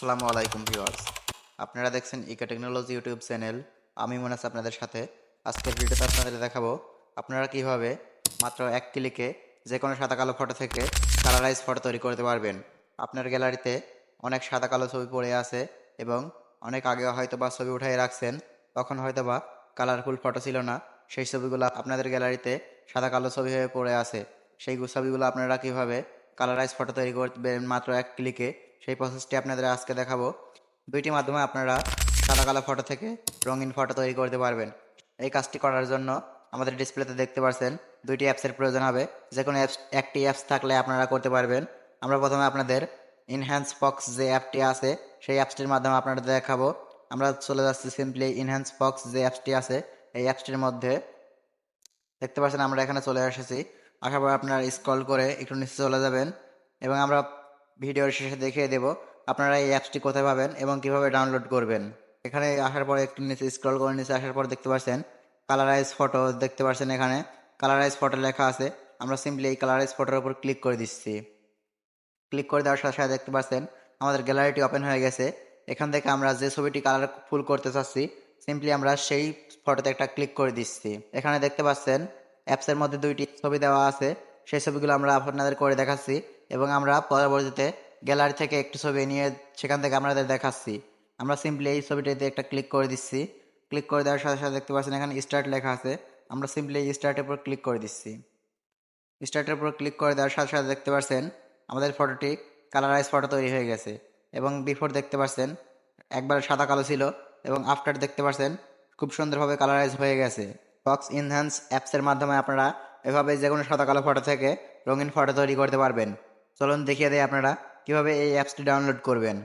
আসসালামু আলাইকুম ভিউয়ার্স। আপনারা দেখছেন ইকা টেকনোলজি ইউটিউব চ্যানেল। আমি মুনাস আপনাদের সাথে। আজকের ভিডিওতে আপনাদের দেখাবো আপনারা কিভাবে মাত্র এক ক্লিকে যে কোনো সাদা কালো ফটো থেকে কালারাইজ ফটো তৈরি করতে পারবেন। আপনার গ্যালারিতে অনেক সাদা কালো ছবি পড়ে আছে এবং অনেক আগে হয়তোবা ছবি উঠাই রাখছেন, তখন হয়তোবা কালারফুল ফটো ছিল না। সেই ছবিগুলো আপনাদের গ্যালারিতে সাদা কালো ছবি হয়ে পড়ে আছে। সেই ছবিগুলো আপনারা কিভাবে কালারাইজ ফটো তৈরি করবেন মাত্র এক ক্লিকে, সেই প্রসেসটি আপনাদের আজকে দেখাবো। দুইটি মাধ্যমে আপনারা সাদা কালো ফটো থেকে রঙিন ফটো তৈরি করতে পারবেন। এই কাজটি করার জন্য আমাদের ডিসপ্লেতে দেখতে পাচ্ছেন দুইটি অ্যাপসের প্রয়োজন হবে। যে কোনো একটি অ্যাপস থাকলে আপনারা করতে পারবেন। আমরা প্রথমে আপনাদের ইনহ্যান্স ফক্স যে অ্যাপটি আছে সেই অ্যাপসটির মাধ্যমে আপনাদের দেখাবো। আমরা চলে যাচ্ছি সিম্পলি ইনহ্যান্স ফক্স যে অ্যাপসটি আছে এই অ্যাপসটির মধ্যে। দেখতে পাচ্ছেন আমরা এখানে চলে এসেছি। আসার পর আপনারা স্ক্রল করে একটু নিচে চলে যাবেন এবং আমরা ভিডিওর শেষে দেখিয়ে দেব আপনারা এই অ্যাপসটি কোথায় পাবেন এবং কিভাবে ডাউনলোড করবেন। এখানে আসার পর একটু নিচে স্ক্রল করে নিচে আসার পর দেখতে পাচ্ছেন কালারাইজ ফটো দেখতে পাচ্ছেন, এখানে কালারাইজ ফটো লেখা আছে। আমরা সিম্পলি এই কালারাইজ ফটোর উপর ক্লিক করে দিচ্ছি। ক্লিক করে দেওয়ার সাথে সাথে দেখতে পাচ্ছেন আমাদের গ্যালারিটি ওপেন হয়ে গেছে। এখান থেকে আমরা যে ছবিটি কালারফুল করতে চাচ্ছি সিম্পলি আমরা সেই ফটোতে একটা ক্লিক করে দিচ্ছি। এখানে দেখতে পাচ্ছেন অ্যাপসের মধ্যে দুইটি ছবি দেওয়া আছে, সেই ছবিগুলো আমরা আপনাদের করে দেখাচ্ছি এবং আমরা পরবর্তীতে গ্যালারি থেকে একটি ছবি নিয়ে সেখান থেকে আপনাদের দেখাচ্ছি। আমরা সিম্পলি এই ছবিটিতে একটা ক্লিক করে দিচ্ছি। ক্লিক করে দেওয়ার সাথে সাথে দেখতে পাচ্ছেন এখানে স্টার্ট লেখা আছে। আমরা সিম্পলি এই স্টার্টের উপর ক্লিক করে দিচ্ছি। স্টার্টের উপর ক্লিক করে দেওয়ার সাথে সাথে দেখতে পাচ্ছেন আমাদের ফটোটি কালারাইজ ফটো তৈরি হয়ে গেছে এবং বিফোর দেখতে পাচ্ছেন একবার সাদা কালো ছিল এবং আফটার দেখতে পাচ্ছেন খুব সুন্দরভাবে কালারাইজ হয়ে গেছে। ফক্স ইনহ্যান্স অ্যাপসের মাধ্যমে আপনারা এভাবে যে কোনো সাদা কালো ফটো থেকে রঙিন ফটো তৈরি করতে পারবেন। চলুন দেখিয়ে দেয় আপনারা কিভাবে এই অ্যাপসটি ডাউনলোড করবেন।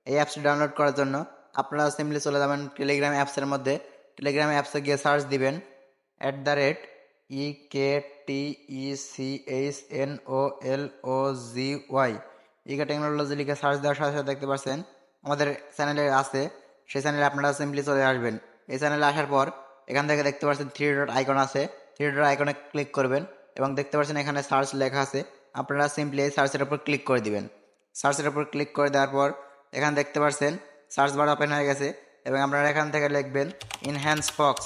এই অ্যাপসটি ডাউনলোড করার জন্য আপনারা সিম্পলি চলে যাবেন টেলিগ্রাম অ্যাপসের মধ্যে। টেলিগ্রাম অ্যাপসে গিয়ে সার্চ দিবেন @EKTECHNOLOGY ইকা টেকনোলজি লিখে সার্চ দেওয়ার সাথে সাথে দেখতে পাচ্ছেন আমাদের চ্যানেলে আছে। সেই চ্যানেলে আপনারা সিম্পলি চলে আসবেন। এই চ্যানেলে আসার পর এখান থেকে দেখতে পাচ্ছেন থ্রি ডট আইকন আছে, থ্রি ডট আইকনে ক্লিক করবেন এবং দেখতে পাচ্ছেন এখানে সার্চ লেখা আছে। আপনারা সিম্পলি এই সার্চের উপর ক্লিক করে দিবেন। সার্চের উপর ক্লিক করে দেওয়ার পর এখানে দেখতে পাচ্ছেন সার্চ বার ওপেন হয়ে গেছে এবং আপনারা এখান থেকে লিখবেন enhance Fox,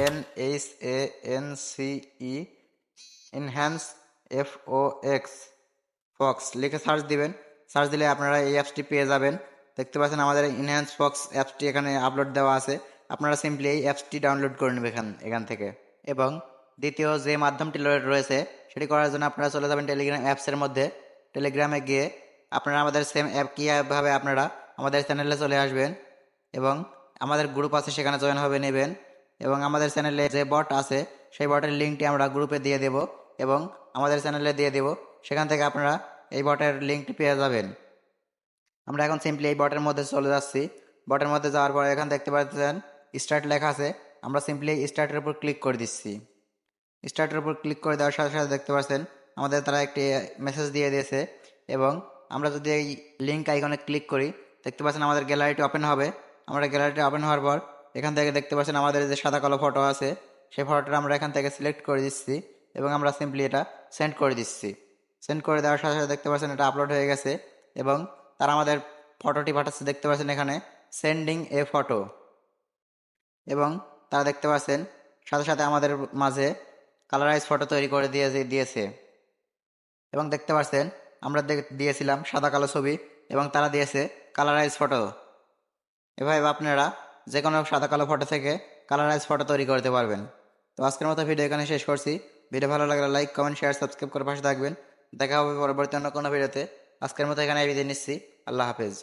ENHANCE, enhance FOX, Fox লিখে সার্চ দিবেন। সার্চ দিলে আপনারা এই অ্যাপসটি পেয়ে যাবেন। দেখতে পাচ্ছেন আমাদের ইনহ্যান্স ফক্স অ্যাপসটি এখানে আপলোড দেওয়া আছে। আপনারা সিম্পলি এই অ্যাপসটি ডাউনলোড করে নেবেন এখান থেকে। এবং দ্বিতীয় যে মাধ্যমটি রয়েছে সেটি করার জন্য আপনারা চলে যাবেন টেলিগ্রাম অ্যাপসের মধ্যে। টেলিগ্রামে গিয়ে আপনারা আমাদের সেম অ্যাপ কীভাবে আপনারা আমাদের চ্যানেলে চলে আসবেন এবং আমাদের গ্রুপ আছে সেখানে জয়েন হবে নেবেন এবং আমাদের চ্যানেলে যে বট আছে সেই বটের লিঙ্কটি আমরা গ্রুপে দিয়ে দেব এবং আমাদের চ্যানেলে দিয়ে দেব। সেখান থেকে আপনারা এই বটের লিঙ্কটি পেয়ে যাবেন। আমরা এখন সিম্পলি এই বটের মধ্যে চলে যাচ্ছি। বটের মধ্যে যাওয়ার পর এখানে দেখতে পাচ্ছেন স্টার্ট লেখা আছে। আমরা সিম্পলি স্টার্টের উপর ক্লিক করে দিচ্ছি। স্টার্টের উপর ক্লিক করে দেওয়ার সাথে সাথে দেখতে পাচ্ছেন আমাদের তারা একটি মেসেজ দিয়ে দিয়েছে এবং আমরা যদি এই লিঙ্ক আইকনে ক্লিক করি দেখতে পাচ্ছেন আমাদের গ্যালারিটি ওপেন হবে। আমরা গ্যালারিটি ওপেন হওয়ার পর এখান থেকে দেখতে পাচ্ছেন আমাদের যে সাদা কালো ফটো আছে সেই ফটোটা আমরা এখান থেকে সিলেক্ট করে দিচ্ছি এবং আমরা সিম্পলি এটা সেন্ড করে দিচ্ছি। সেন্ড করে দেওয়ার সাথে সাথে দেখতে পাচ্ছেন এটা আপলোড হয়ে গেছে এবং তারা আমাদের ফটোটি পাঠাচ্ছে। দেখতে পাচ্ছেন এখানে সেন্ডিং এ ফটো এবং তারা দেখতে পাচ্ছেন সাথে সাথে আমাদের মাঝে কালারাইজ ফটো তৈরি করে দিয়েছে এবং দেখতে পাচ্ছেন আমরা দিয়েছিলাম সাদা কালো ছবি এবং তারা দিয়েছে কালারাইজ ফটো। এভাবে আপনারা যে কোনো সাদা কালো ফটো থেকে কালারাইজ ফটো তৈরি করতে পারবেন। তো আজকের মতো ভিডিও এখানে শেষ করছি। ভিডিও ভালো লাগলে লাইক, কমেন্ট, শেয়ার, সাবস্ক্রাইব করে পাশে থাকবেন। দেখা হবে পরবর্তী অন্য কোনো ভিডিওতে। আজকের মতো এখানে বিদায় নিচ্ছি। আল্লাহ হাফেজ।